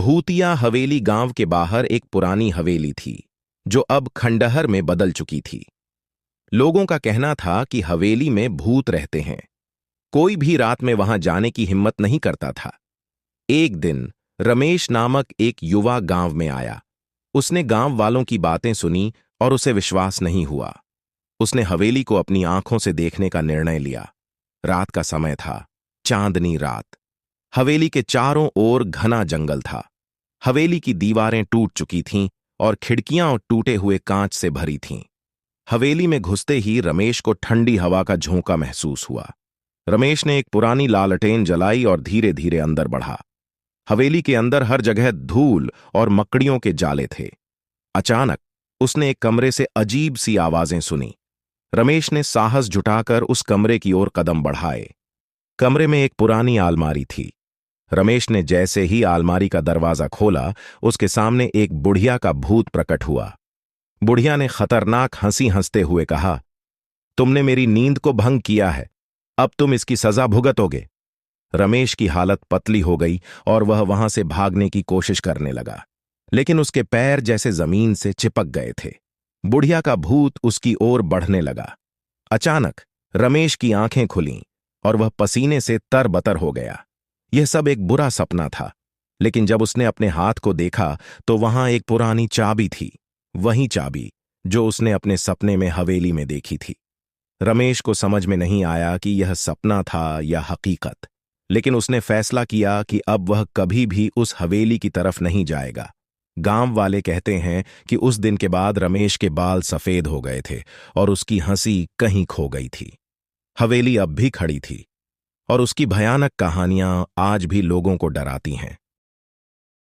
भूतिया हवेली गांव के बाहर एक पुरानी हवेली थी जो अब खंडहर में बदल चुकी थी। लोगों का कहना था कि हवेली में भूत रहते हैं। कोई भी रात में वहां जाने की हिम्मत नहीं करता था। एक दिन रमेश नामक एक युवा गांव में आया। उसने गांव वालों की बातें सुनी और उसे विश्वास नहीं हुआ। उसने हवेली को अपनी आंखों से देखने का निर्णय लिया। रात का समय था, चांदनी रात। हवेली के चारों ओर घना जंगल था। हवेली की दीवारें टूट चुकी थीं और खिड़कियां टूटे हुए कांच से भरी थीं। हवेली में घुसते ही रमेश को ठंडी हवा का झोंका महसूस हुआ। रमेश ने एक पुरानी लालटेन जलाई और धीरे धीरे अंदर बढ़ा। हवेली के अंदर हर जगह धूल और मकड़ियों के जाले थे। अचानक उसने एक कमरे से अजीब सी आवाजें सुनी। रमेश ने साहस जुटाकर उस कमरे की ओर कदम बढ़ाए। कमरे में एक पुरानी आलमारी थी। रमेश ने जैसे ही आलमारी का दरवाजा खोला, उसके सामने एक बुढ़िया का भूत प्रकट हुआ। बुढ़िया ने खतरनाक हंसी हंसते हुए कहा, तुमने मेरी नींद को भंग किया है, अब तुम इसकी सजा भुगतोगे। रमेश की हालत पतली हो गई और वह वहां से भागने की कोशिश करने लगा, लेकिन उसके पैर जैसे जमीन से चिपक गए थे। बुढ़िया का भूत उसकी ओर बढ़ने लगा। अचानक रमेश की आंखें खुलीं और वह पसीने से तरबतर हो गया। यह सब एक बुरा सपना था, लेकिन जब उसने अपने हाथ को देखा तो वहां एक पुरानी चाबी थी, वही चाबी जो उसने अपने सपने में हवेली में देखी थी। रमेश को समझ में नहीं आया कि यह सपना था या हकीकत, लेकिन उसने फैसला किया कि अब वह कभी भी उस हवेली की तरफ नहीं जाएगा। गांव वाले कहते हैं कि उस दिन के बाद रमेश के बाल सफेद हो गए थे और उसकी हंसी कहीं खो गई थी। हवेली अब भी खड़ी थी और उसकी भयानक कहानियां आज भी लोगों को डराती हैं।